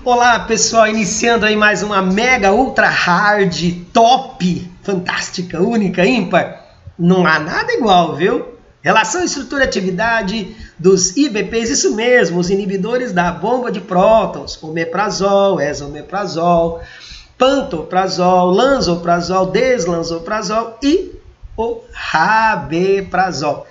Olá pessoal, iniciando aí mais uma mega ultra hard, top, fantástica, única, ímpar. Não há nada igual, viu? Relação estrutura e atividade dos IBPs, isso mesmo, os inibidores da bomba de prótons, omeprazol, esomeprazol, pantoprazol, lanzoprazol, deslanzoprazol e o rabeprazol.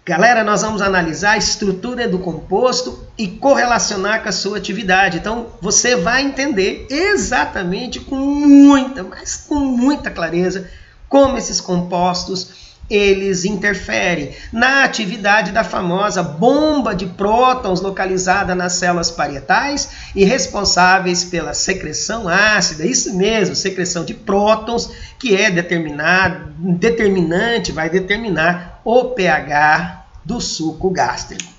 Galera, nós vamos analisar a estrutura do composto e correlacionar com a sua atividade. Então, você vai entender exatamente com muita clareza como esses compostos eles interferem na atividade da famosa bomba de prótons localizada nas células parietais e responsáveis pela secreção ácida, isso mesmo, secreção de prótons, que é determinante, vai determinar o pH do suco gástrico.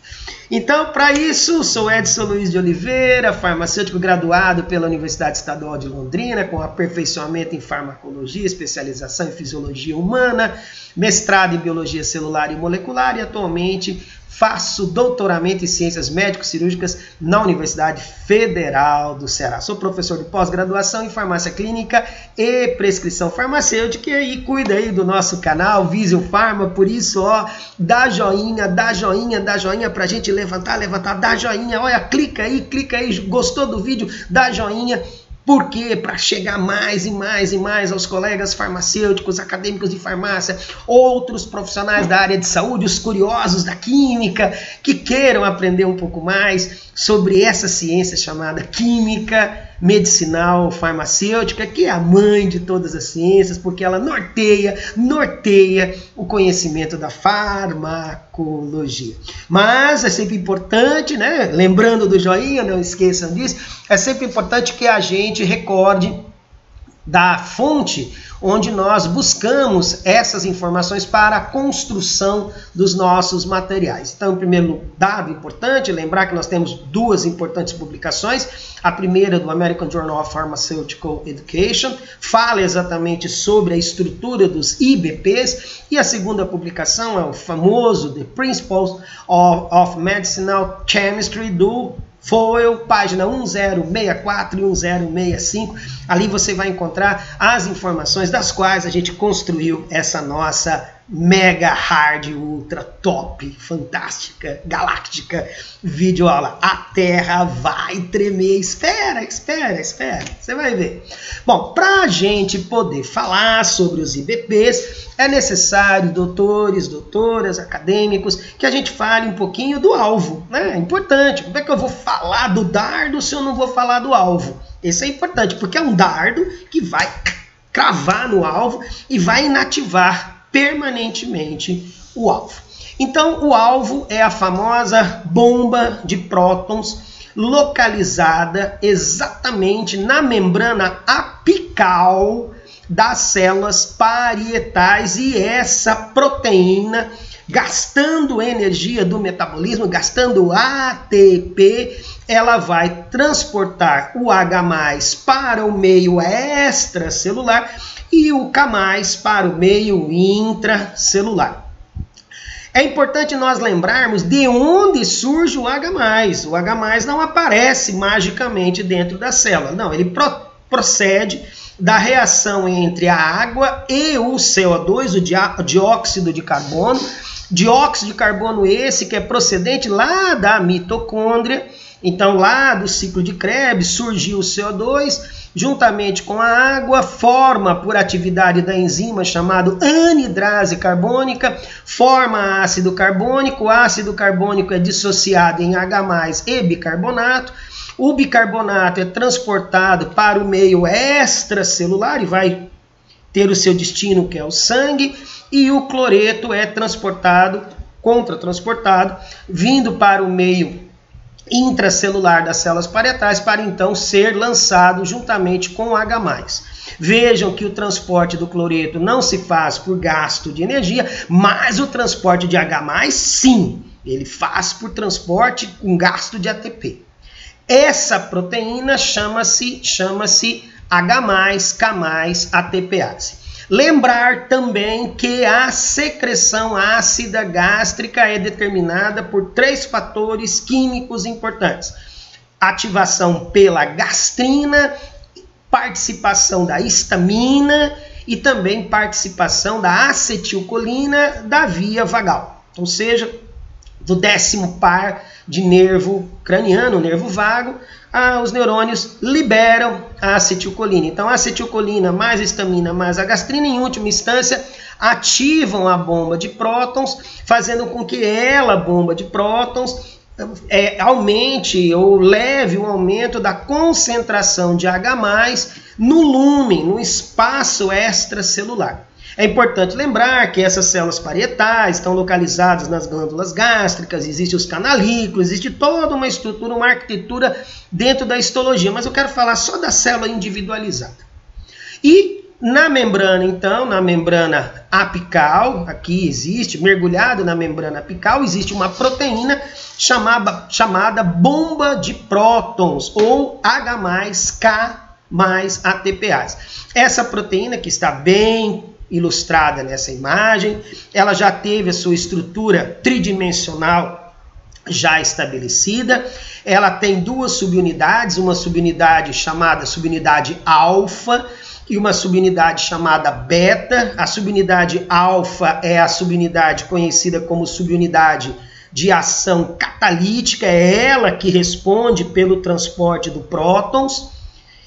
Então, para isso, sou Edson Luiz de Oliveira, farmacêutico graduado pela Universidade Estadual de Londrina, com aperfeiçoamento em farmacologia, especialização em fisiologia humana, mestrado em biologia celular e molecular e atualmente faço doutoramento em ciências médico-cirúrgicas na Universidade Federal do Ceará. Sou professor de pós-graduação em farmácia clínica e prescrição farmacêutica e cuida aí do nosso canal Visio Pharma, por isso, ó, dá joinha pra gente levantar, dá joinha, olha, clica aí, gostou do vídeo, dá joinha. Por quê? Para chegar mais e mais aos colegas farmacêuticos, acadêmicos de farmácia, outros profissionais da área de saúde, os curiosos da química, que queiram aprender um pouco mais sobre essa ciência chamada química medicinal farmacêutica, que é a mãe de todas as ciências, porque ela norteia o conhecimento da farmacologia. Mas é sempre importante, né? Lembrando do joinha, não esqueçam disso, é sempre importante que a gente recorde da fonte onde nós buscamos essas informações para a construção dos nossos materiais. Então, primeiro dado importante, lembrar que nós temos duas importantes publicações. A primeira do American Journal of Pharmaceutical Education, fala exatamente sobre a estrutura dos IBPs, e a segunda publicação é o famoso The Principles of Medicinal Chemistry do Foyle, página 1064 e 1065. Ali você vai encontrar as informações das quais a gente construiu essa nossa mega hard, ultra top, fantástica, galáctica videoaula. A Terra vai tremer. Espera, você vai ver. Bom, para a gente poder falar sobre os IBPs, é necessário, doutores, doutoras, acadêmicos, que a gente fale um pouquinho do alvo, né? É importante. Como é que eu vou falar do dardo se eu não vou falar do alvo? Isso é importante, porque é um dardo que vai cravar no alvo e vai inativar permanentemente o alvo. Então, o alvo é a famosa bomba de prótons localizada exatamente na membrana apical das células parietais, e essa proteína, gastando energia do metabolismo, gastando ATP, ela vai transportar o H+ para o meio extracelular e o K+ para o meio intracelular. É importante nós lembrarmos de onde surge o H+. O H+ não aparece magicamente dentro da célula. Não, ele procede da reação entre a água e o CO2, o dióxido de carbono. Dióxido de carbono esse que é procedente lá da mitocôndria. Então, lá do ciclo de Krebs surgiu o CO2, juntamente com a água, forma por atividade da enzima chamado anidrase carbônica, forma ácido carbônico. O ácido carbônico é dissociado em H+ e bicarbonato. O bicarbonato é transportado para o meio extracelular e vai ter o seu destino, que é o sangue, e o cloreto é contratransportado, vindo para o meio intracelular das células parietais para então ser lançado juntamente com o H+. Vejam que o transporte do cloreto não se faz por gasto de energia, mas o transporte de H+, sim, ele faz por transporte com gasto de ATP. Essa proteína chama-se H+, K+, ATPase. Lembrar também que a secreção ácida gástrica é determinada por 3 fatores químicos importantes. ativação pela gastrina, participação da histamina e também participação da acetilcolina da via vagal, ou seja, do 10º par de nervo craniano, nervo vago, os neurônios liberam a acetilcolina. Então, a acetilcolina mais a histamina mais a gastrina, em última instância, ativam a bomba de prótons, fazendo com que ela, bomba de prótons, aumente ou leve um aumento da concentração de H+, no lúmen, no espaço extracelular. É importante lembrar que essas células parietais estão localizadas nas glândulas gástricas, existem os canalículos, existe toda uma estrutura, uma arquitetura dentro da histologia, mas eu quero falar só da célula individualizada. E na membrana, então, na membrana apical, aqui existe, mergulhado na membrana apical, existe uma proteína chamada bomba de prótons, ou H+K+ATPase. Essa proteína, que está bem ilustrada nessa imagem, ela já teve a sua estrutura tridimensional já estabelecida. Ela tem duas subunidades, uma subunidade chamada subunidade alfa e uma subunidade chamada beta. A subunidade alfa é a subunidade conhecida como subunidade de ação catalítica, é ela que responde pelo transporte do prótons.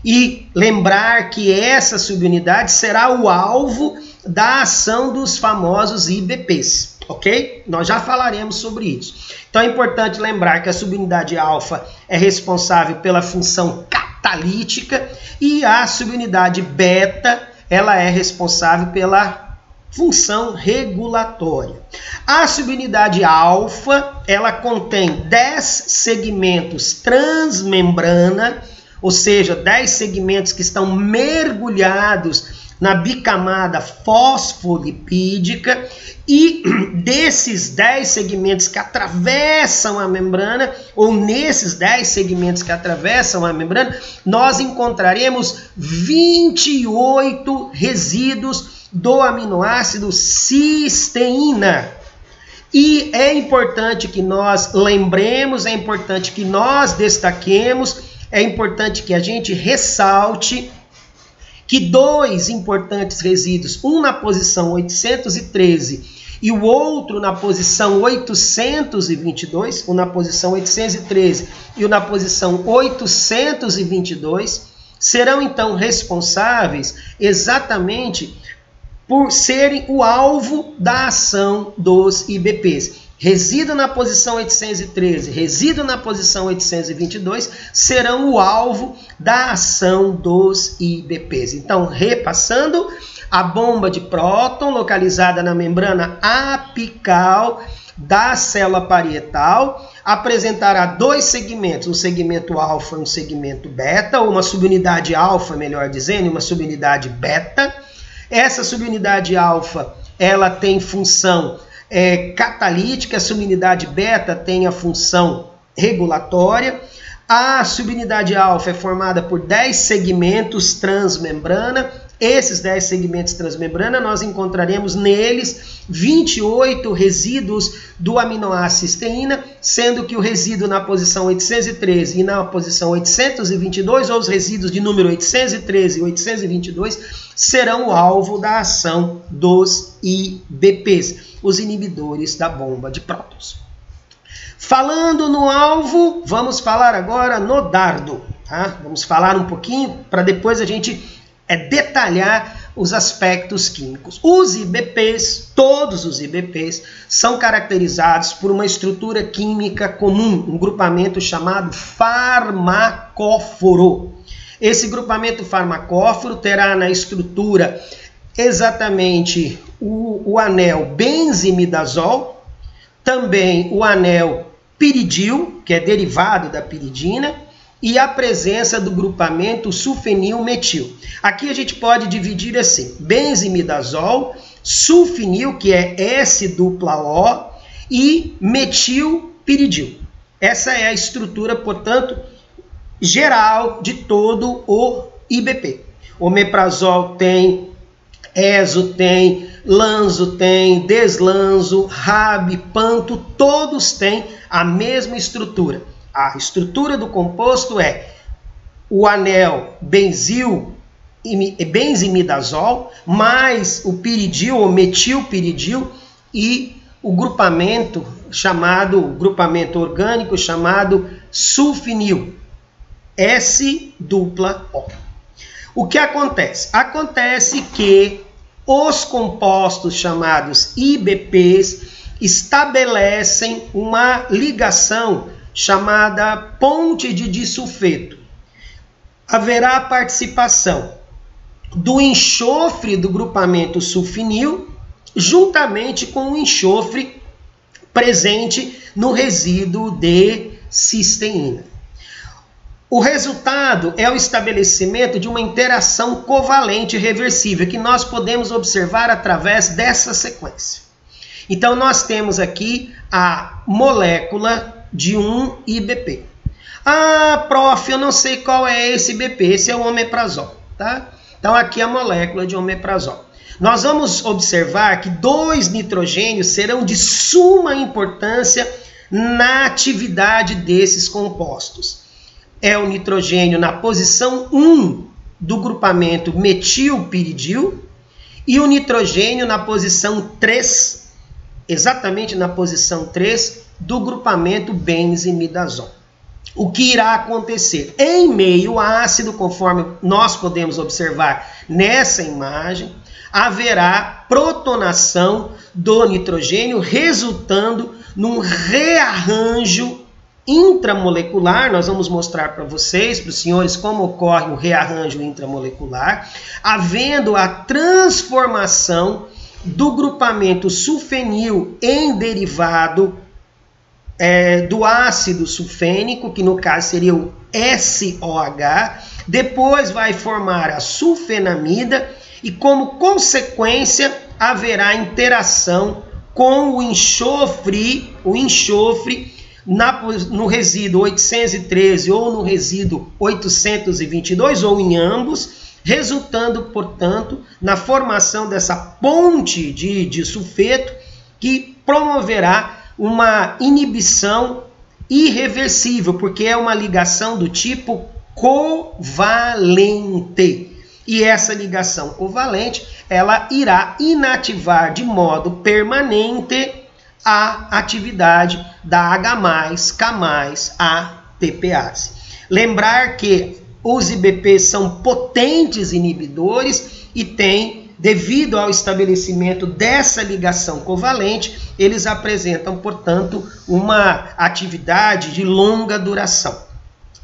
E lembrar que essa subunidade será o alvo da ação dos famosos IBPs, ok? Nós já falaremos sobre isso. Então é importante lembrar que a subunidade alfa é responsável pela função catalítica e a subunidade beta, ela é responsável pela função regulatória. A subunidade alfa, ela contém 10 segmentos transmembrana, ou seja, 10 segmentos que estão mergulhados na bicamada fosfolipídica, e desses 10 segmentos que atravessam a membrana, ou nesses 10 segmentos que atravessam a membrana, nós encontraremos 28 resíduos do aminoácido cisteína. E é importante que nós lembremos, é importante que nós destaquemos, é importante que a gente ressalte que dois importantes resíduos, um na posição 813 e o outro na posição 822, um na posição 813 e o na posição 822, serão então responsáveis exatamente por serem o alvo da ação dos IBPs. Resíduo na posição 813, resíduo na posição 822 serão o alvo da ação dos IBPs. Então, repassando, a bomba de próton localizada na membrana apical da célula parietal apresentará dois segmentos, um segmento alfa e um segmento beta, ou uma subunidade alfa, melhor dizendo, e uma subunidade beta. Essa subunidade alfa, ela tem função catalítica, a subunidade beta tem a função regulatória. A subunidade alfa é formada por 10 segmentos transmembrana. Esses 10 segmentos transmembrana, nós encontraremos neles 28 resíduos do aminoácido cisteína, sendo que o resíduo na posição 813 e na posição 822, ou os resíduos de número 813 e 822, serão o alvo da ação dos IBPs, os inibidores da bomba de prótons. Falando no alvo, vamos falar agora no dardo. Tá? Vamos falar um pouquinho para depois a gente detalhar os aspectos químicos. Os IBPs, todos os IBPs, são caracterizados por uma estrutura química comum, um grupamento chamado farmacóforo. Esse grupamento farmacóforo terá na estrutura exatamente o anel benzimidazol, também o anel piridil, que é derivado da piridina, e a presença do grupamento sulfenilmetil. Aqui a gente pode dividir assim: benzimidazol, sulfenil, que é S-O, e metilpiridil. Essa é a estrutura, portanto, geral de todo o IBP. Omeprazol tem, Ezo tem, Lanzo tem, Deslanzo, Rabi, Panto, todos têm a mesma estrutura. A estrutura do composto é o anel benzimidazol mais o piridil ou metilpiridil e o grupamento orgânico chamado sulfinil, S-O. O que acontece? Acontece que os compostos chamados IBPs estabelecem uma ligação chamada ponte de disulfeto. Haverá participação do enxofre do grupamento sulfinil juntamente com o enxofre presente no resíduo de cisteína. O resultado é o estabelecimento de uma interação covalente reversível que nós podemos observar através dessa sequência. Então nós temos aqui a molécula de um IBP. Ah, prof, eu não sei qual é esse IBP, esse é o omeprazol, tá? Então aqui a molécula de omeprazol. Nós vamos observar que 2 nitrogênios serão de suma importância na atividade desses compostos. É o nitrogênio na posição 1 do grupamento metilpiridil e o nitrogênio na posição 3, exatamente na posição 3 do grupamento benzimidazol. O que irá acontecer? Em meio ácido, conforme nós podemos observar nessa imagem, haverá protonação do nitrogênio, resultando num rearranjo intramolecular. Nós vamos mostrar para vocês, para os senhores, como ocorre o rearranjo intramolecular, havendo a transformação do grupamento sulfenil em derivado do ácido sulfênico, que no caso seria o SOH, depois vai formar a sulfenamida e como consequência haverá interação com o enxofre no resíduo 813 ou no resíduo 822 ou em ambos, resultando, portanto, na formação dessa ponte de sulfeto que promoverá uma inibição irreversível, porque é uma ligação do tipo covalente. E essa ligação covalente, ela irá inativar de modo permanente a atividade da H+, K+, ATPase. Lembrar que os IBPs são potentes inibidores e têm, devido ao estabelecimento dessa ligação covalente, eles apresentam, portanto, uma atividade de longa duração.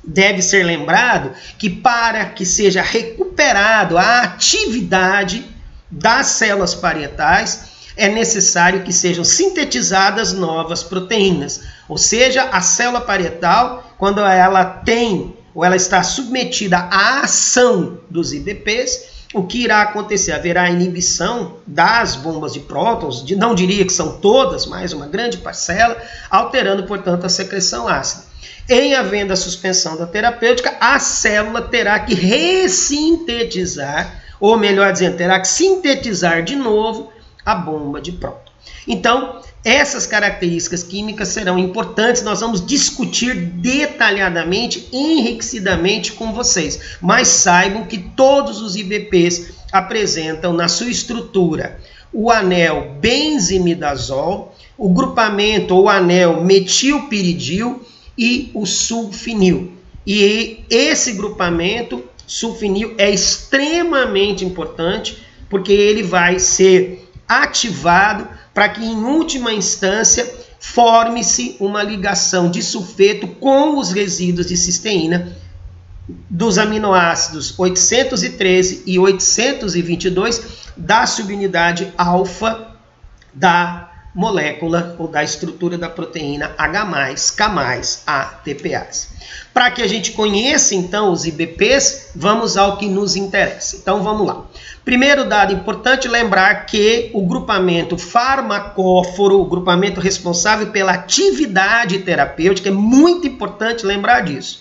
Deve ser lembrado que para que seja recuperado a atividade das células parietais, é necessário que sejam sintetizadas novas proteínas. Ou seja, a célula parietal, quando ela tem ou ela está submetida à ação dos IBPs, o que irá acontecer? Haverá inibição das bombas de prótons, não diria que são todas, mas uma grande parcela, alterando, portanto, a secreção ácida. Em havendo a suspensão da terapêutica, a célula terá que ressintetizar, ou melhor dizendo, terá que sintetizar de novo a bomba de próton. Então, essas características químicas serão importantes, nós vamos discutir detalhadamente, enriquecidamente com vocês. Mas saibam que todos os IBPs apresentam na sua estrutura o anel benzimidazol, o grupamento ou anel metilpiridil e o sulfinil. E esse grupamento sulfinil é extremamente importante porque ele vai ser ativado para que, em última instância, forme-se uma ligação de sulfeto com os resíduos de cisteína dos aminoácidos 813 e 822 da subunidade alfa da molécula ou da estrutura da proteína H+, K+, ATPase. Para que a gente conheça, então, os IBPs, vamos ao que nos interessa. Então, vamos lá. Primeiro dado importante, lembrar que o grupamento farmacóforo, o grupamento responsável pela atividade terapêutica, é muito importante lembrar disso.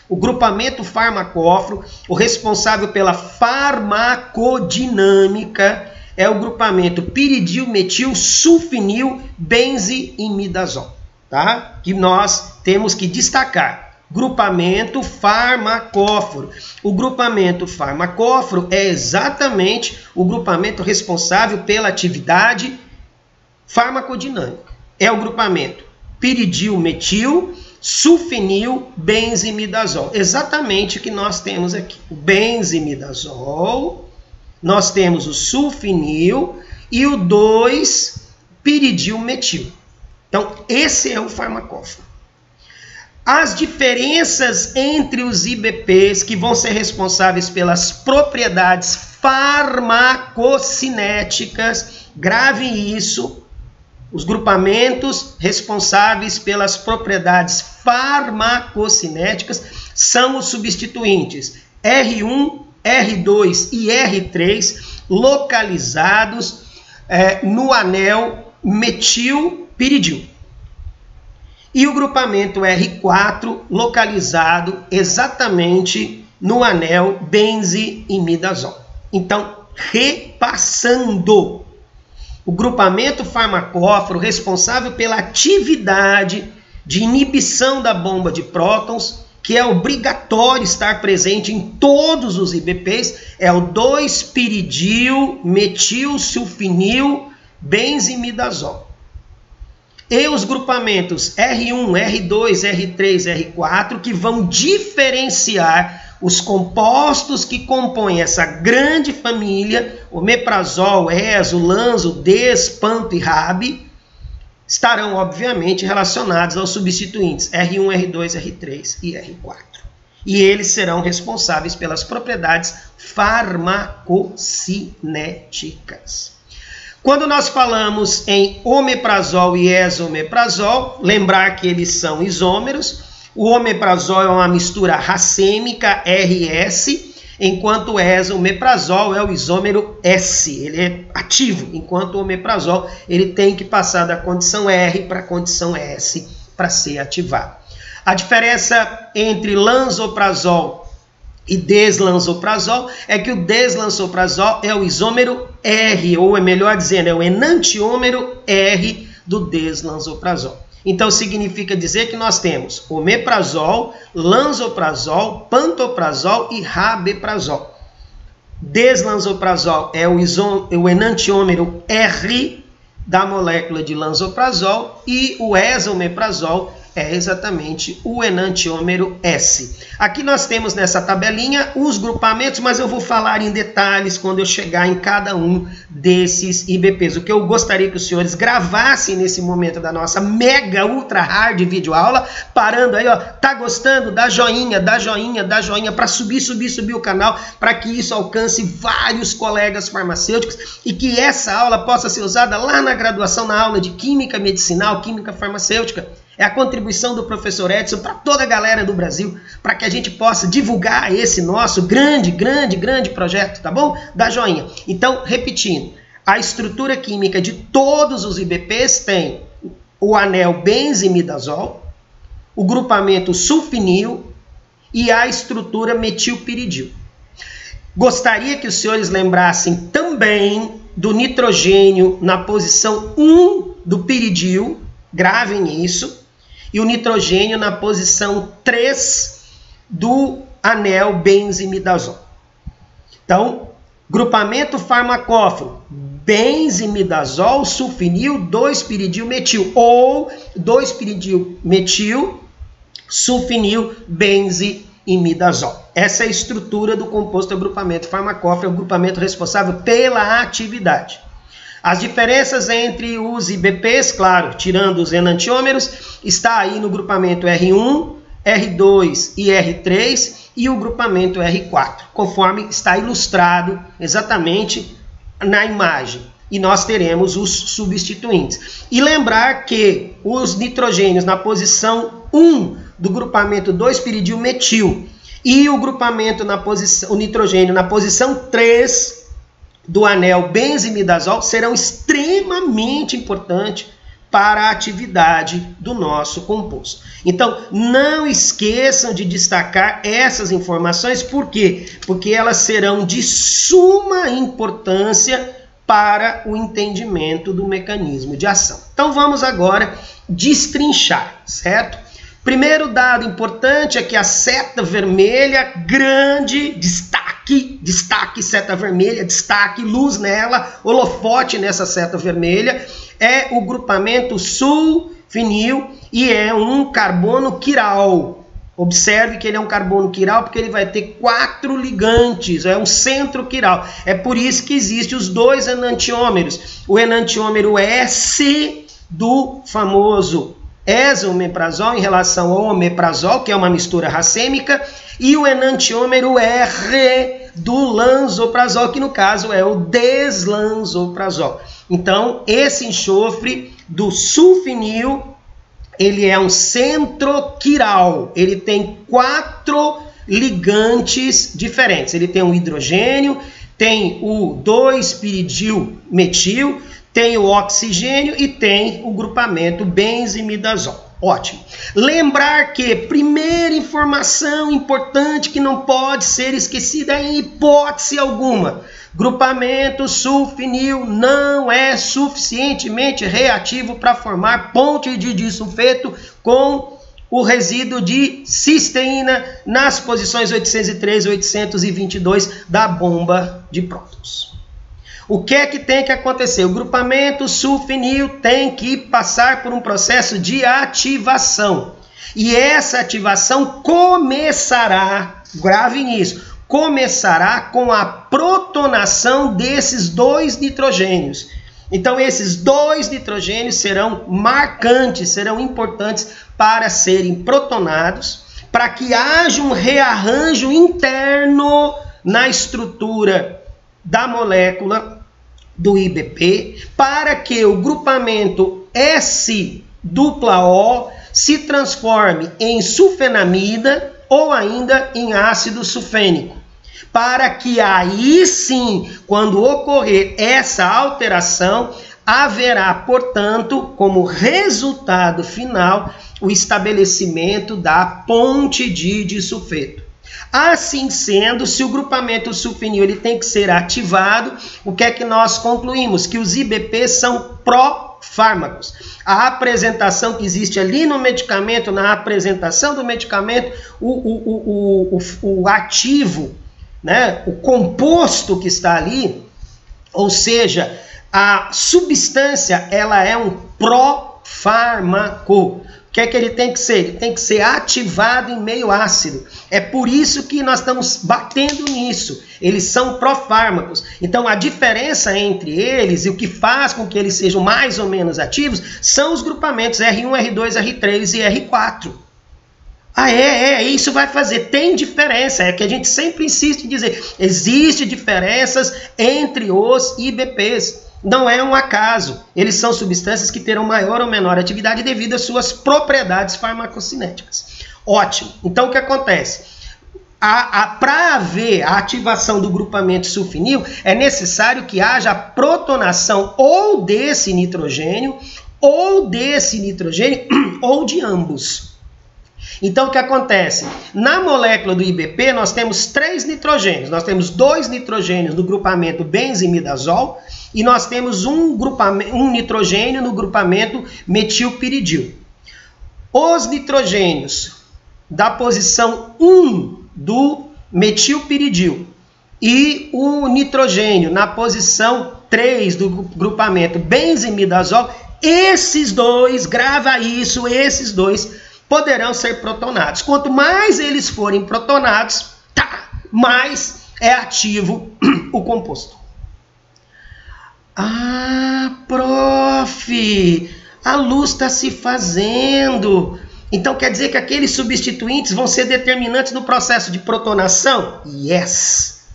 O grupamento farmacóforo, o responsável pela farmacodinâmica, é o grupamento piridil, metil, sulfinil, benzimidazol. tá? Que nós temos que destacar. Grupamento farmacóforo. O grupamento farmacóforo é exatamente o grupamento responsável pela atividade farmacodinâmica. É o grupamento piridilmetil, sulfinil, benzimidazol. Exatamente o que nós temos aqui. O benzimidazol, nós temos o sulfinil e o 2-piridilmetil. Então, esse é o farmacóforo. As diferenças entre os IBPs que vão ser responsáveis pelas propriedades farmacocinéticas, grave isso, os grupamentos responsáveis pelas propriedades farmacocinéticas são os substituintes R1, R2 e R3 localizados no anel metilpiridil. E o grupamento R4 localizado exatamente no anel benzimidazol. Então, repassando, o grupamento farmacóforo responsável pela atividade de inibição da bomba de prótons, que é obrigatório estar presente em todos os IBPs, é o 2-piridilmetilsulfinil benzimidazol. E os grupamentos R1, R2, R3, R4, que vão diferenciar os compostos que compõem essa grande família, omeprazol, ezo, lanzo, des, panto e rabi, estarão obviamente relacionados aos substituintes R1, R2, R3 e R4. E eles serão responsáveis pelas propriedades farmacocinéticas. Quando nós falamos em omeprazol e esomeprazol, lembrar que eles são isômeros. O omeprazol é uma mistura racêmica RS, enquanto o esomeprazol é o isômero S. Ele é ativo, enquanto o omeprazol ele tem que passar da condição R para a condição S para ser ativado. A diferença entre lansoprazol e deslanzoprazol é que o deslanzoprazol é o isômero R, ou é melhor dizendo, é o enantiômero R do deslanzoprazol. Então significa dizer que nós temos omeprazol, lansoprazol, pantoprazol e rabeprazol. Deslanzoprazol é o enantiômero R da molécula de lansoprazol e o esomeprazol é exatamente o enantiômero S. Aqui nós temos nessa tabelinha os grupamentos, mas eu vou falar em detalhes quando eu chegar em cada um desses IBPs. O que eu gostaria que os senhores gravassem nesse momento da nossa mega ultra hard videoaula, parando aí, ó, tá gostando? Dá joinha, dá joinha, dá joinha para subir o canal, para que isso alcance vários colegas farmacêuticos e que essa aula possa ser usada lá na graduação, na aula de Química Medicinal, Química Farmacêutica. É a contribuição do professor Edson para toda a galera do Brasil, para que a gente possa divulgar esse nosso grande projeto, tá bom? Dá joinha. Então, repetindo, a estrutura química de todos os IBPs tem o anel benzimidazol, o grupamento sulfinil e a estrutura metilpiridil. Gostaria que os senhores lembrassem também do nitrogênio na posição 1 do piridil, gravem isso, e o nitrogênio na posição 3 do anel benzimidazol. Então, grupamento farmacóforo, benzimidazol, sulfinil, 2-piridilmetil, ou 2-piridilmetil, sulfinil, benzimidazol. Essa é a estrutura do composto agrupamento farmacóforo, é o grupamento responsável pela atividade. As diferenças entre os IBPs, claro, tirando os enantiômeros, está aí no grupamento R1, R2 e R3 e o grupamento R4, conforme está ilustrado exatamente na imagem. E nós teremos os substituintes. E lembrar que os nitrogênios na posição 1 do grupamento 2-piridilmetil e o grupamento o nitrogênio na posição 3 do anel benzimidazol serão extremamente importantes para a atividade do nosso composto. Então, não esqueçam de destacar essas informações, por quê? Porque elas serão de suma importância para o entendimento do mecanismo de ação. Então vamos agora destrinchar, certo? Primeiro dado importante é que a seta vermelha grande, destaque seta vermelha, destaque, luz nela, holofote nessa seta vermelha, é o grupamento sulfinil e é um carbono quiral. Observe que ele é um carbono quiral porque ele vai ter 4 ligantes, é um centro quiral. É por isso que existem os 2 enantiômeros. O enantiômero S do famoso esomeprazol em relação ao omeprazol, que é uma mistura racêmica, e o enantiômero R do lansoprazol, que no caso é o deslansoprazol. Então, esse enxofre do sulfinil, ele é um centroquiral, ele tem 4 ligantes diferentes. Ele tem o hidrogênio, tem o 2-piridilmetil, tem o oxigênio e tem o grupamento benzimidazol. Ótimo. Lembrar que primeira informação importante que não pode ser esquecida em hipótese alguma: grupamento sulfinil não é suficientemente reativo para formar ponte de disulfeto com o resíduo de cisteína nas posições 803 e 822 da bomba de prótons. O que é que tem que acontecer? O grupamento sulfinil tem que passar por um processo de ativação. E essa ativação começará, grave nisso, começará com a protonação desses 2 nitrogênios. Então esses 2 nitrogênios serão marcantes, serão importantes para serem protonados, para que haja um rearranjo interno na estrutura da molécula do IBP, para que o grupamento S-O se transforme em sulfenamida ou ainda em ácido sulfênico, para que aí sim, quando ocorrer essa alteração, haverá, portanto, como resultado final, o estabelecimento da ponte de disulfeto. Assim sendo, se o grupamento sulfinil ele tem que ser ativado, o que é que nós concluímos? Que os IBPs são profármacos. A apresentação que existe ali no medicamento, na apresentação do medicamento, o ativo, né, o composto que está ali, ou seja, a substância, ela é um profármaco. O que é que ele tem que ser? Ele tem que ser ativado em meio ácido. É por isso que nós estamos batendo nisso. Eles são profármacos. Então a diferença entre eles e o que faz com que eles sejam mais ou menos ativos são os grupamentos R1, R2, R3 e R4. Isso vai fazer. Tem diferença, é que a gente sempre insiste em dizer. Existem diferenças entre os IBPs. Não é um acaso. Eles são substâncias que terão maior ou menor atividade devido às suas propriedades farmacocinéticas. Ótimo. Então o que acontece? Para haver a ativação do grupamento sulfinil, é necessário que haja a protonação ou desse nitrogênio, ou ou de ambos. Então, o que acontece? Na molécula do IBP, nós temos 3 nitrogênios. Nós temos 2 nitrogênios no grupamento benzimidazol e nós temos um nitrogênio no grupamento metilpiridil. Os nitrogênios da posição 1 do metilpiridil e o nitrogênio na posição 3 do grupamento benzimidazol, esses dois, grava isso, esses dois poderão ser protonados. Quanto mais eles forem protonados, mais é ativo o composto. Prof, a luz está se fazendo. Então quer dizer que aqueles substituintes vão ser determinantes no processo de protonação? Yes.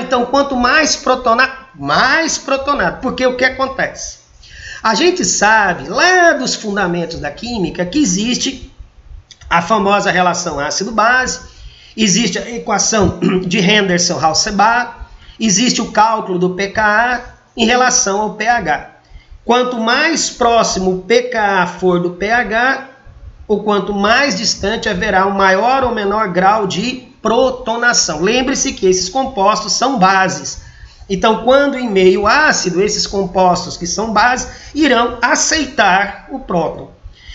Então quanto mais protonado. Porque o que acontece? A gente sabe, lá dos fundamentos da química, que existe a famosa relação ácido-base, existe a equação de Henderson-Hausebach, existe o cálculo do pKa em relação ao pH. Quanto mais próximo o pKa for do pH, ou quanto mais distante haverá um maior ou menor grau de protonação. Lembre-se que esses compostos são bases. Então, quando em meio ácido, esses compostos que são bases irão aceitar o próton.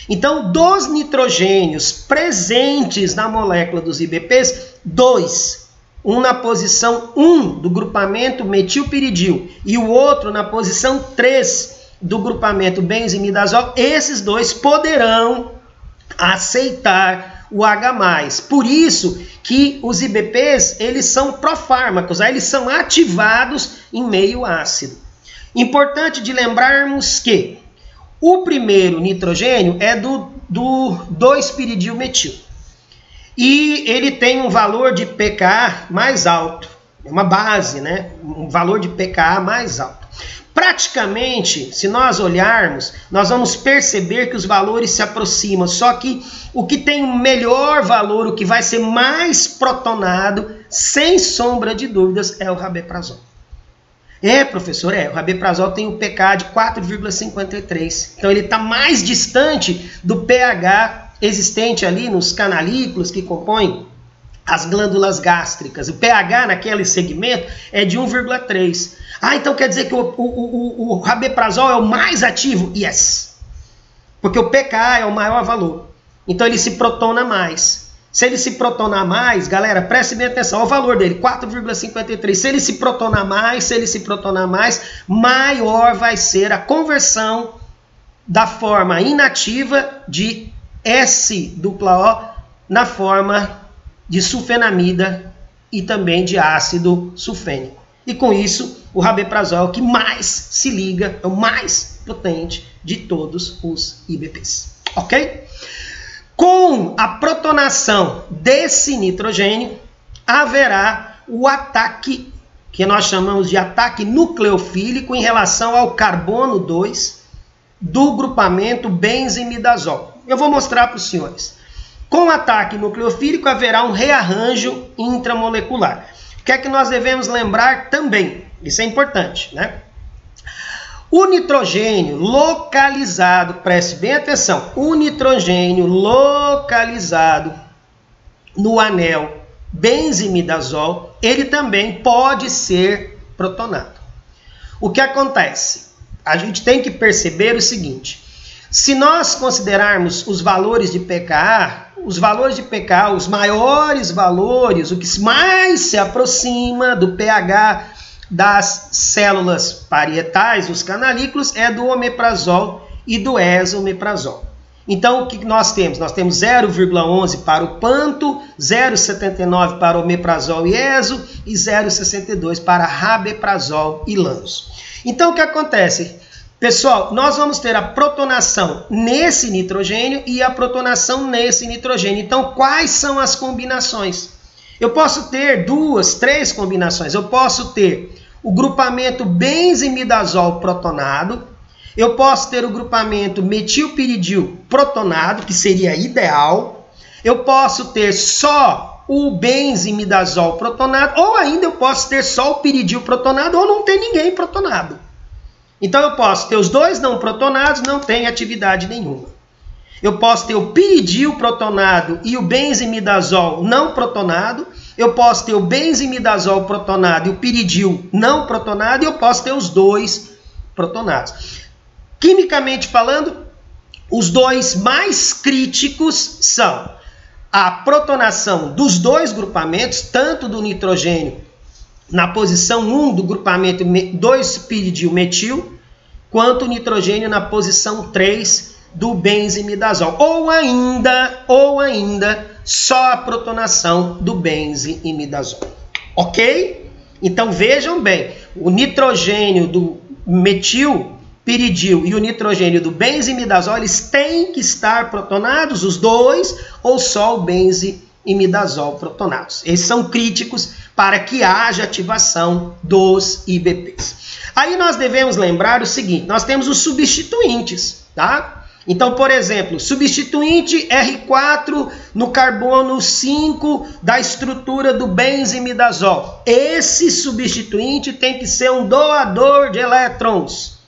Então, dos nitrogênios presentes na molécula dos IBPs, 2. Um na posição 1 do grupamento metilpiridil e o outro na posição 3 do grupamento benzimidazol, esses 2 poderão aceitar o H+. Por isso que os IBPs, eles são profármacos, eles são ativados em meio ácido. Importante de lembrarmos que o primeiro nitrogênio é do 2-piridilmetil. E ele tem um valor de pKa mais alto. É uma base, né? Um valor de pKa mais alto. Praticamente, se nós olharmos, nós vamos perceber que os valores se aproximam. Só que o que tem um melhor valor, o que vai ser mais protonado, sem sombra de dúvidas, é o rabeprazol. Professor, o rabeprazol tem um pKa de 4,53. Então ele está mais distante do pH existente ali nos canalículos que compõem as glândulas gástricas. O pH naquele segmento é de 1,3. Então quer dizer que o rabeprazol é o mais ativo? Yes. Porque o pKa é o maior valor. Então ele se protona mais. Se ele se protonar mais, galera, preste bem atenção, olha o valor dele, 4,53. Se ele se protonar mais, maior vai ser a conversão da forma inativa de S-O na forma de sulfenamida e também de ácido sulfênico. E com isso, o rabeprazol é o que mais se liga, é o mais potente de todos os IBPs. Ok? Com a protonação desse nitrogênio, haverá o ataque, que nós chamamos de ataque nucleofílico em relação ao carbono 2 do grupamento benzimidazol. Eu vou mostrar para os senhores. Com o ataque nucleofílico haverá um rearranjo intramolecular. O que é que nós devemos lembrar também? Isso é importante, né? O nitrogênio localizado, preste bem atenção, o nitrogênio localizado no anel benzimidazol, ele também pode ser protonado. O que acontece? A gente tem que perceber o seguinte, se nós considerarmos os valores de pKa, os maiores valores, o que mais se aproxima do pH das células parietais, os canalículos, é do omeprazol e do esomeprazol. Então, o que nós temos? Nós temos 0,11 para o panto, 0,79 para o omeprazol e eso e 0,62 para rabeprazol e lanzo. Então, o que acontece? Pessoal, nós vamos ter a protonação nesse nitrogênio e a protonação nesse nitrogênio. Então, quais são as combinações? Eu posso ter 2, 3 combinações. Eu posso ter o grupamento benzimidazol protonado. Eu posso ter o grupamento metilpiridil protonado, que seria ideal. Eu posso ter só o benzimidazol protonado. Ou ainda eu posso ter só o piridil protonado ou não ter ninguém protonado. Então eu posso ter os 2 não protonados, não tem atividade nenhuma. Eu posso ter o piridil protonado e o benzimidazol não protonado. Eu posso ter o benzimidazol protonado e o piridil não protonado. E eu posso ter os 2 protonados. Quimicamente falando, os 2 mais críticos são a protonação dos 2 grupamentos, tanto do nitrogênio na posição 1 do grupamento 2-piridilmetil, quanto o nitrogênio na posição 3 do benzimidazol. Ou ainda, só a protonação do benzimidazol. Ok? Então vejam bem, o nitrogênio do metilpiridil e o nitrogênio do benzimidazol, eles têm que estar protonados, os 2, ou só o benzimidazol protonados. Eles são críticos para que haja ativação dos IBPs. Aí nós devemos lembrar o seguinte, nós temos os substituintes, tá? Então, por exemplo, substituinte R4 no carbono 5 da estrutura do benzimidazol. Esse substituinte tem que ser um doador de elétrons.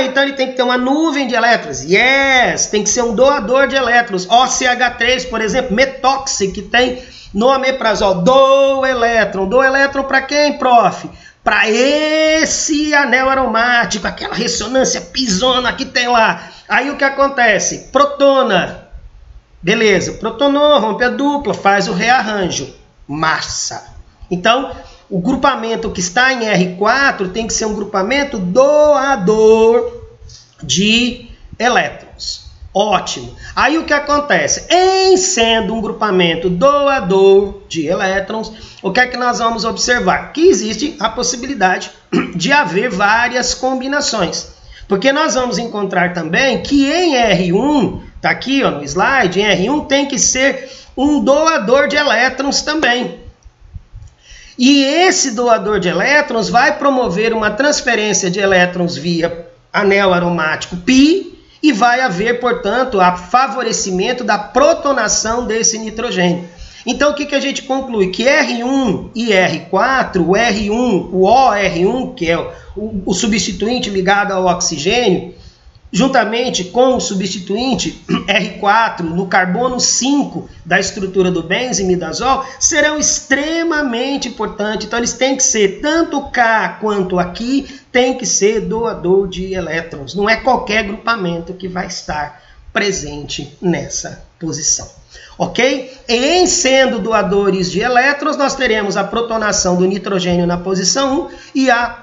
Então ele tem que ter uma nuvem de elétrons. Yes, tem que ser um doador de elétrons. OCH3, por exemplo, metóxico, que tem no omeprazol. Dou elétron para quem, prof? para esse anel aromático, aquela ressonância pisona que tem lá. Aí o que acontece? Protona. Beleza, protonou, rompe a dupla, faz o rearranjo. Massa. Então, o grupamento que está em R4 tem que ser um grupamento doador de elétrons. Ótimo. Aí o que acontece? Em sendo um grupamento doador de elétrons, o que é que nós vamos observar? Que existe a possibilidade de haver várias combinações. Porque nós vamos encontrar também que em R1, está aqui ó, no slide, em R1 tem que ser um doador de elétrons também. E esse doador de elétrons vai promover uma transferência de elétrons via anel aromático π e vai haver, portanto, o favorecimento da protonação desse nitrogênio. Então, o que a gente conclui? Que R1 e R4, o R1, o OR1, que é o substituinte ligado ao oxigênio, juntamente com o substituinte R4 no carbono 5 da estrutura do benzimidazol, serão extremamente importantes. Então, eles têm que ser, tanto K quanto aqui, tem que ser doador de elétrons. Não é qualquer grupamento que vai estar presente nessa posição. Ok? E em sendo doadores de elétrons, nós teremos a protonação do nitrogênio na posição 1 e a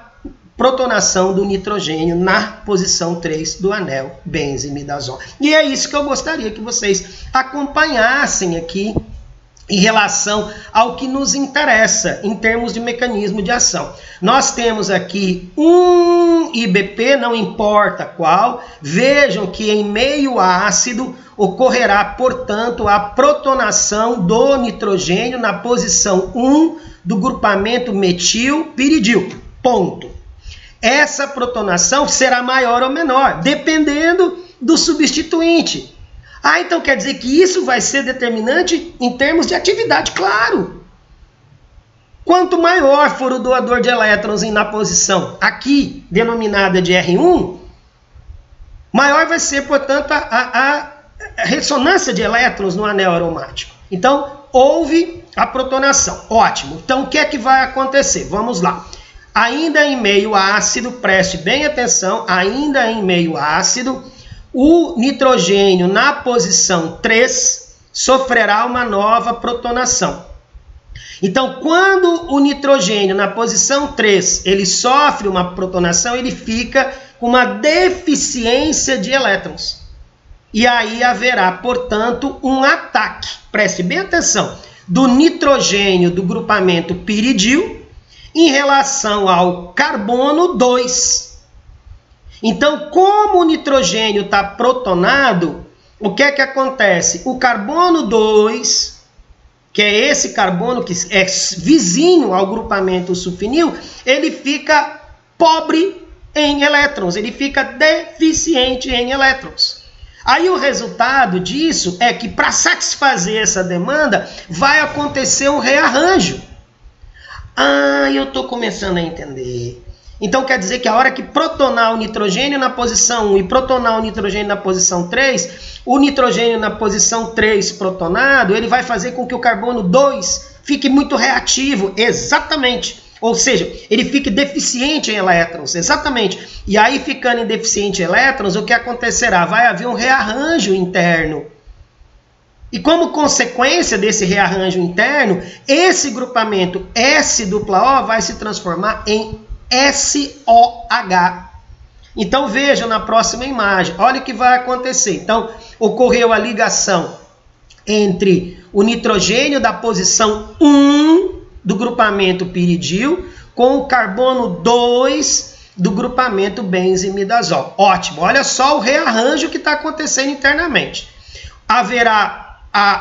protonação do nitrogênio na posição 3 do anel benzimidazol. E é isso que eu gostaria que vocês acompanhassem aqui em relação ao que nos interessa em termos de mecanismo de ação. Nós temos aqui um IBP, não importa qual. Vejam que em meio ácido ocorrerá, portanto, a protonação do nitrogênio na posição 1 do grupamento metil-piridil. Ponto. Essa protonação será maior ou menor, dependendo do substituinte. Ah, então quer dizer que isso vai ser determinante em termos de atividade, claro. Quanto maior for o doador de elétrons na posição aqui, denominada de R1, maior vai ser, portanto, a ressonância de elétrons no anel aromático. Então, houve a protonação. Ótimo. Então, o que é que vai acontecer? Vamos lá. Ainda em meio ácido, preste bem atenção, ainda em meio ácido, o nitrogênio na posição 3 sofrerá uma nova protonação. Então, quando o nitrogênio na posição 3 ele sofre uma protonação, ele fica com uma deficiência de elétrons. E aí haverá, portanto, um ataque, preste bem atenção, do nitrogênio do grupamento piridil em relação ao carbono 2. Então, como o nitrogênio está protonado, o que é que acontece? O carbono 2, que é esse carbono que é vizinho ao grupamento sulfinil, ele fica pobre em elétrons, ele fica deficiente em elétrons. Aí o resultado disso é que, para satisfazer essa demanda, vai acontecer um rearranjo. Ah, eu estou começando a entender. Então quer dizer que a hora que protonar o nitrogênio na posição 1 e protonar o nitrogênio na posição 3, o nitrogênio na posição 3 protonado, ele vai fazer com que o carbono 2 fique muito reativo. Exatamente. Ou seja, ele fique deficiente em elétrons. Exatamente. E aí, ficando deficiente em elétrons, o que acontecerá? Vai haver um rearranjo interno. E como consequência desse rearranjo interno, esse grupamento S-O vai se transformar em SOH. Então vejam na próxima imagem, olha o que vai acontecer. Então ocorreu a ligação entre o nitrogênio da posição 1 do grupamento piridil com o carbono 2 do grupamento benzimidazol. Ótimo, olha só o rearranjo que está acontecendo internamente. Haverá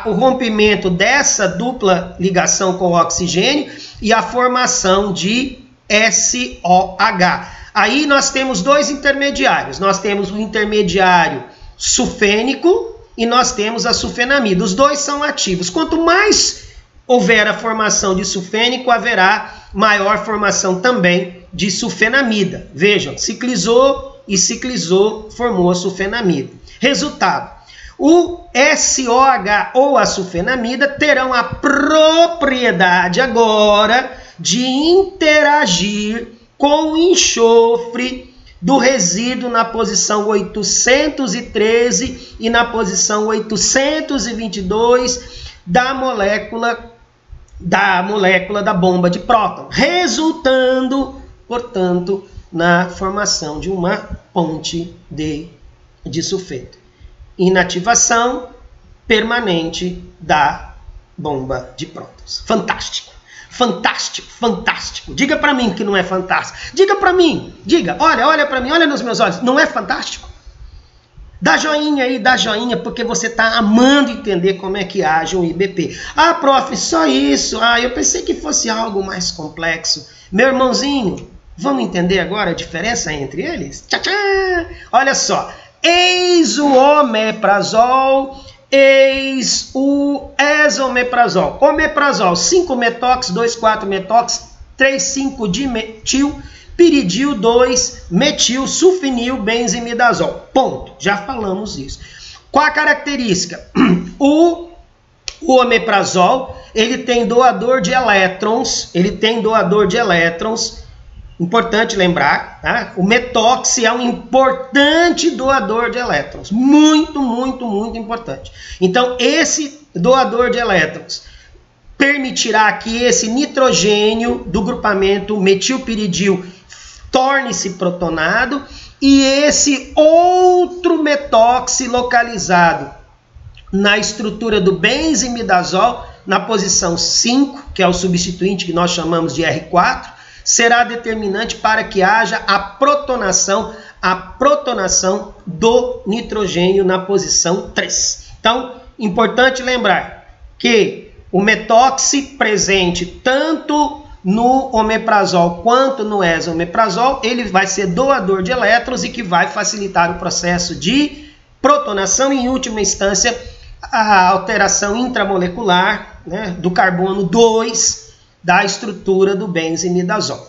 o rompimento dessa dupla ligação com o oxigênio e a formação de SOH. Aí nós temos dois intermediários. Nós temos o intermediário sulfênico e nós temos a sulfenamida. Os dois são ativos. Quanto mais houver a formação de sulfênico, haverá maior formação também de sulfenamida. Vejam, ciclizou e ciclizou, formou a sulfenamida. Resultado. O SOH ou a sulfenamida terão a propriedade agora de interagir com enxofre do resíduo na posição 813 e na posição 822 da molécula da bomba de próton, resultando, portanto, na formação de uma ponte de sulfeto. Inativação permanente da bomba de prótons. Fantástico, fantástico, fantástico. Diga para mim que não é fantástico. Diga para mim, diga, olha para mim, olha nos meus olhos. Não é fantástico? Dá joinha aí, dá joinha, porque você está amando entender como é que age um IBP. Ah, prof, só isso. Ah, eu pensei que fosse algo mais complexo. Meu irmãozinho, vamos entender agora a diferença entre eles? Tchá, tchá. Olha só. Eis o omeprazol, eis o esomeprazol. Omeprazol, 5-metox, 2,4-metox, 3,5-dimetil, piridil, 2-metil, sulfinil, benzimidazol. Ponto. Já falamos isso. Qual a característica? O omeprazol, ele tem doador de elétrons, Importante lembrar, tá? O metox é um importante doador de elétrons. Muito, muito, muito importante. Então, esse doador de elétrons permitirá que esse nitrogênio do grupamento metilpiridil torne-se protonado e esse outro metox localizado na estrutura do benzimidazol, na posição 5, que é o substituinte que nós chamamos de R4, será determinante para que haja a protonação do nitrogênio na posição 3. Então, importante lembrar que o metox presente tanto no omeprazol quanto no esomeprazol, ele vai ser doador de elétrons e que vai facilitar o processo de protonação e, em última instância, a alteração intramolecular, né, do carbono 2 da estrutura do benzimidazol.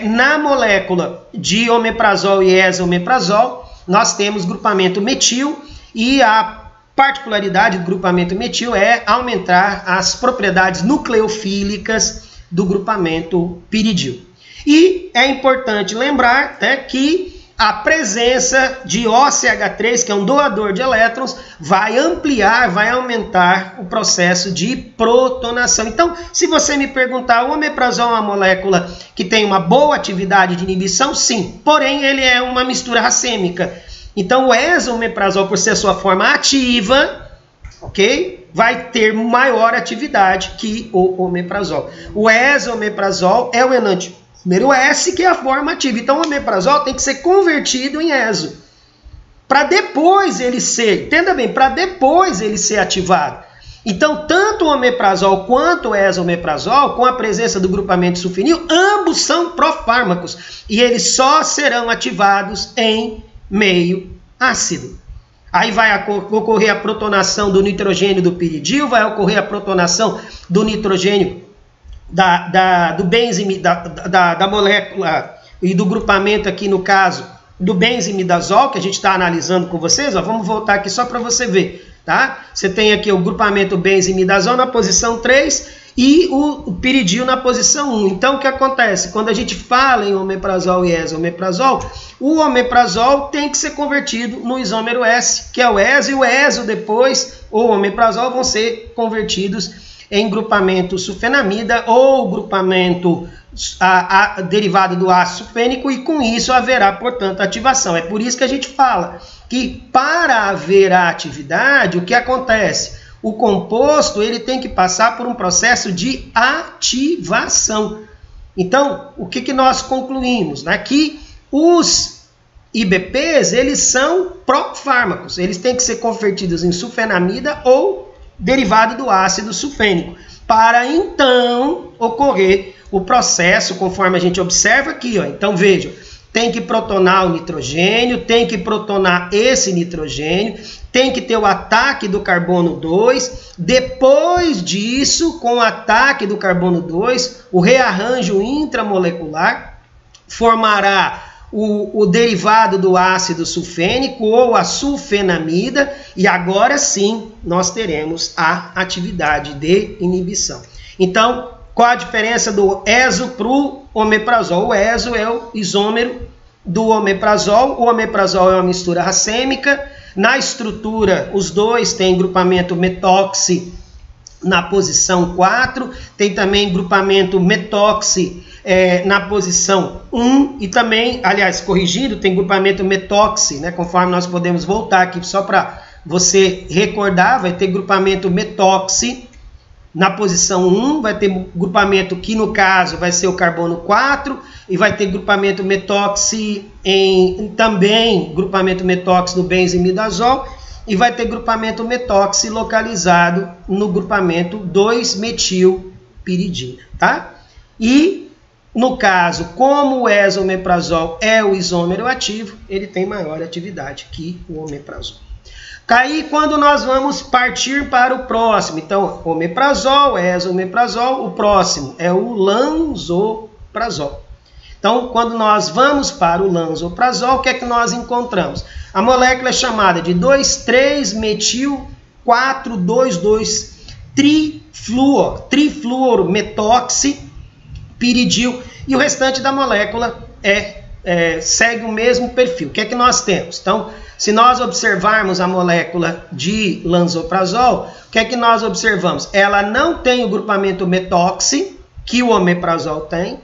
Na molécula de omeprazol e esomeprazol, nós temos grupamento metil e a particularidade do grupamento metil é aumentar as propriedades nucleofílicas do grupamento piridil. E é importante lembrar, né, que a presença de OCH3, que é um doador de elétrons, vai ampliar, vai aumentar o processo de protonação. Então, se você me perguntar, o omeprazol é uma molécula que tem uma boa atividade de inibição? Sim, porém ele é uma mistura racêmica. Então, o esomeprazol, por ser sua forma ativa, ok, vai ter maior atividade que o omeprazol. O esomeprazol é o enantiomer S, que é a forma ativa. Então, o omeprazol tem que ser convertido em ESO, para depois ele ser, entenda bem, para depois ele ser ativado. Então, tanto o omeprazol quanto o esomeprazol, com a presença do grupamento sulfinil, ambos são profármacos e eles só serão ativados em meio ácido. Aí vai ocorrer a protonação do nitrogênio do piridil, vai ocorrer a protonação do nitrogênio da molécula e do grupamento aqui no caso do benzimidazol, que a gente está analisando com vocês. Ó, vamos voltar aqui só para você ver, tá? Você tem aqui o grupamento benzimidazol na posição 3 e o piridil na posição 1. Então, o que acontece? Quando a gente fala em omeprazol e esomeprazol, o omeprazol tem que ser convertido no isômero S, que é o ESO, e o ESO depois, ou o omeprazol, vão ser convertidos em grupamento sulfenamida ou grupamento derivado do ácido sulfênico, e com isso haverá, portanto, ativação. É por isso que a gente fala que para haver a atividade, o que acontece? O composto ele tem que passar por um processo de ativação. Então, o que nós concluímos? Né? Que os IBPs, eles são profármacos, eles têm que ser convertidos em sulfenamida ou derivado do ácido sulfênico, para então ocorrer o processo, conforme a gente observa aqui. Ó. Então vejam, tem que protonar o nitrogênio, tem que protonar esse nitrogênio, tem que ter o ataque do carbono 2, depois disso, com o ataque do carbono 2, o rearranjo intramolecular formará o derivado do ácido sulfênico ou a sulfenamida, e agora sim nós teremos a atividade de inibição. Então, Qual a diferença do ezo para o omeprazol? O ezo é o isômero do omeprazol. O omeprazol é uma mistura racêmica. Na estrutura, os dois têm grupamento metoxi na posição 4. Tem também grupamento metoxi na posição 1. E também, aliás, corrigido, tem grupamento metoxi, né? Conforme nós podemos voltar aqui, só para você recordar, vai ter grupamento metoxi na posição 1, vai ter grupamento que no caso vai ser o carbono 4, e vai ter grupamento metoxi também grupamento metoxi no benzimidazol, e vai ter grupamento metoxi localizado no grupamento 2-metilpiridina, tá? E no caso, como o esomeprazol é o isômero ativo, ele tem maior atividade que o omeprazol. Aí, quando nós vamos partir para o próximo, então, omeprazol, esomeprazol, o próximo é o lansoprazol. Então, quando nós vamos para o lansoprazol, o que é que nós encontramos? A molécula é chamada de 2,3-metil-4,2,2 trifluorometoxipiridil, e o restante da molécula segue o mesmo perfil. O que é que nós temos? Então, se nós observarmos a molécula de lansoprazol, o que é que nós observamos? Ela não tem o grupamento metoxi, que o omeprazol tem.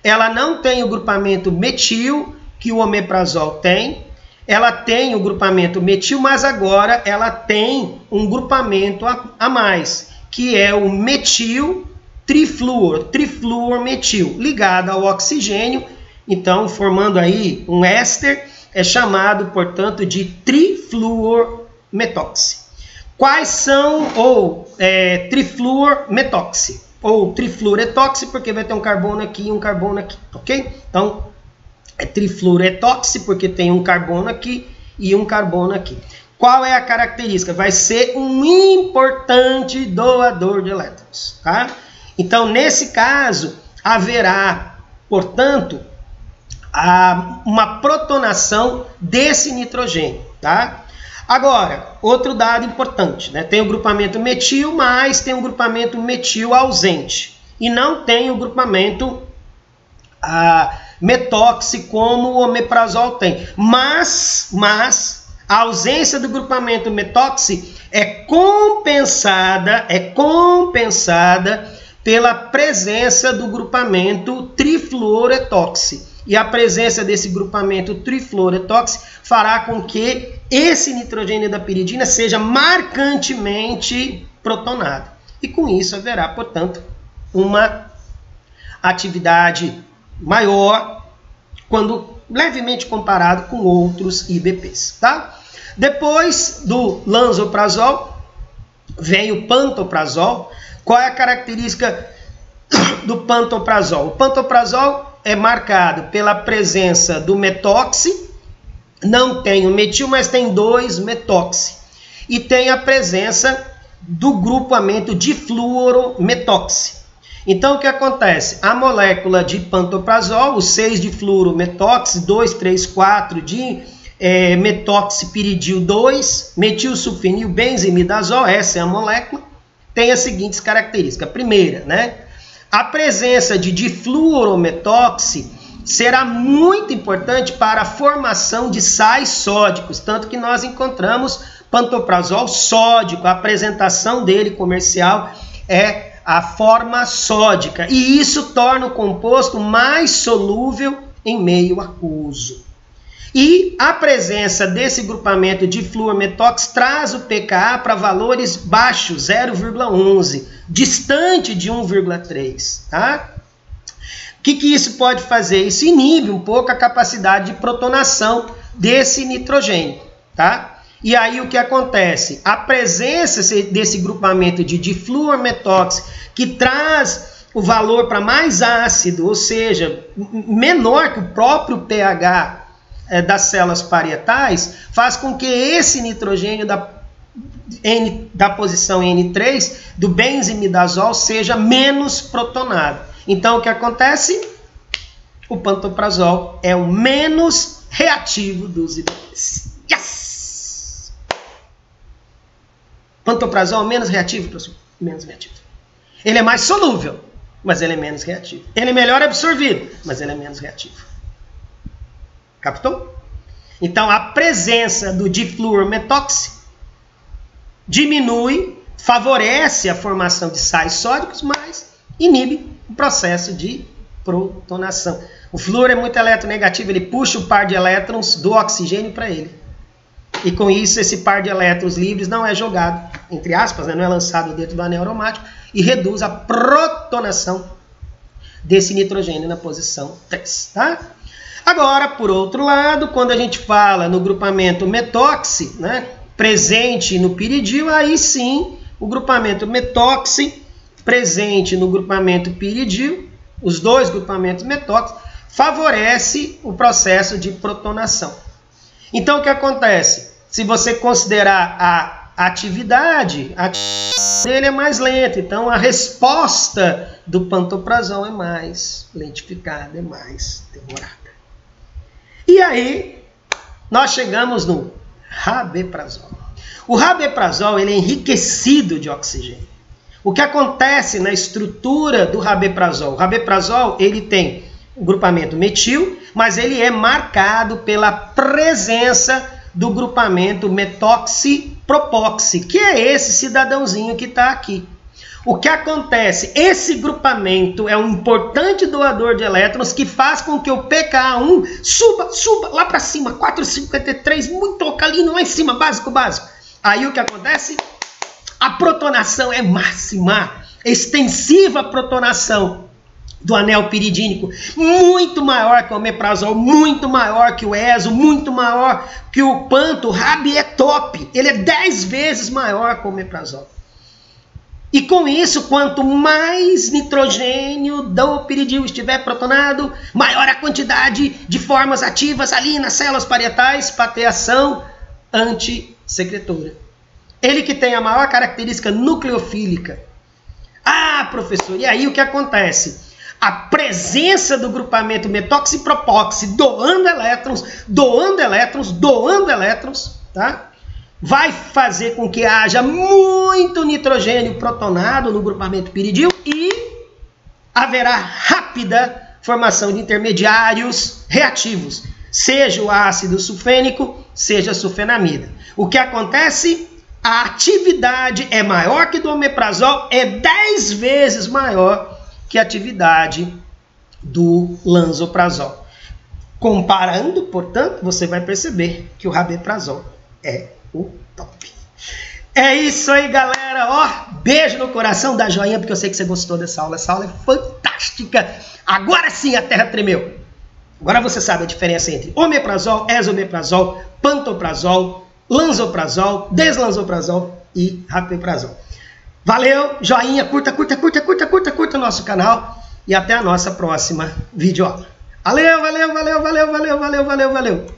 Ela não tem o grupamento metil, que o omeprazol tem. Ela tem o grupamento metil, mas agora ela tem um grupamento a mais, que é o metil trifluormetil, ligado ao oxigênio. Então, formando aí um éster, é chamado, portanto, de trifluormetoxi. Quais são, trifluormetoxi, ou trifluoretoxi, porque vai ter um carbono aqui e um carbono aqui, ok? Então, é trifluoretoxi, porque tem um carbono aqui e um carbono aqui. Qual é a característica? Vai ser um importante doador de elétrons, tá? Então, nesse caso, haverá, portanto, uma protonação desse nitrogênio, tá? Agora, outro dado importante, né? Tem o grupamento metil, mas tem o grupamento metil ausente. E não tem o grupamento metoxi como o omeprazol tem. Mas a ausência do grupamento metoxi é compensada pela presença do grupamento trifluoretoxi. E a presença desse grupamento trifluoretoxi fará com que esse nitrogênio da piridina seja marcantemente protonado. E com isso haverá, portanto, uma atividade maior quando levemente comparado com outros IBPs, tá? Depois do lansoprazol, vem o pantoprazol. Qual é a característica do pantoprazol? O pantoprazol é marcado pela presença do metoxi, não tem o metil, mas tem 2-metoxi. E tem a presença do grupamento difluorometoxi. Então, o que acontece? A molécula de pantoprazol, o 6-difluorometoxi, 2,3,4 de metoxipiridil 2, metilsulfinil benzimidazol, essa é a molécula, tem as seguintes características. A primeira, né? A presença de difluorometoxi será muito importante para a formação de sais sódicos, tanto que nós encontramos pantoprazol sódico, a apresentação dele comercial é a forma sódica, e isso torna o composto mais solúvel em meio aquoso. E a presença desse grupamento de fluormetox traz o pKa para valores baixos, 0,11, distante de 1,3. Tá? O que isso pode fazer? Isso inibe um pouco a capacidade de protonação desse nitrogênio. Tá? E aí o que acontece? A presença desse grupamento de difluormetox, que traz o valor para mais ácido, ou seja, menor que o próprio pH das células parietais, faz com que esse nitrogênio da posição N3 do benzimidazol seja menos protonado. Então o que acontece? O pantoprazol é o menos reativo dos IBPs. Yes! Pantoprazol é menos reativo, professor? Menos reativo. Ele é mais solúvel, mas ele é menos reativo. Ele é melhor absorvido, mas ele é menos reativo. Captou? Então, a presença do difluorometoxi diminui, favorece a formação de sais sódicos, mas inibe o processo de protonação. O flúor é muito eletronegativo, ele puxa o par de elétrons do oxigênio para ele. E com isso, esse par de elétrons livres não é jogado, entre aspas, né, não é lançado dentro do anel aromático e reduz a protonação desse nitrogênio na posição 3. Tá? Agora, por outro lado, quando a gente fala no grupamento metoxi, né, presente no piridil, aí sim, o grupamento metoxi presente no grupamento piridil, os dois grupamentos metoxi, favorece o processo de protonação. Então, o que acontece? Se você considerar a atividade dele é mais lenta, então a resposta do pantoprazol é mais lentificada, é mais demorada. E aí, nós chegamos no rabeprazol. O rabeprazol ele é enriquecido de oxigênio. O que acontece na estrutura do rabeprazol? O rabeprazol ele tem o grupamento metil, mas ele é marcado pela presença do grupamento metoxipropoxi, que é esse cidadãozinho que está aqui. O que acontece? Esse grupamento é um importante doador de elétrons que faz com que o pKa1 suba lá para cima, 4,53, muito alcalino lá em cima, básico. Aí o que acontece? A protonação é máxima, extensiva protonação do anel piridínico, muito maior que o omeprazol, muito maior que o ESO, muito maior que o panto. O RAB é top, ele é 10 vezes maior que o omeprazol. E com isso, quanto mais nitrogênio do piridil estiver protonado, maior a quantidade de formas ativas ali nas células parietais para ter ação antissecretora. Ele que tem a maior característica nucleofílica. Ah, professor, e aí o que acontece? A presença do grupamento metoxipropoxi doando elétrons, tá? Vai fazer com que haja muito nitrogênio protonado no grupamento piridil e haverá rápida formação de intermediários reativos, seja o ácido sulfênico, seja a sulfenamida. O que acontece? A atividade é maior que do omeprazol, é 10 vezes maior que a atividade do lanzoprazol. Comparando, portanto, você vai perceber que o rabeprazol é o top. É isso aí, galera. Ó, beijo no coração, dá joinha, porque eu sei que você gostou dessa aula. Essa aula é fantástica. Agora sim a terra tremeu. Agora você sabe a diferença entre omeprazol, esomeprazol, pantoprazol, lanzoprazol, deslanzoprazol e rabeprazol. Valeu, joinha, curta o nosso canal e até a nossa próxima videoaula. Valeu.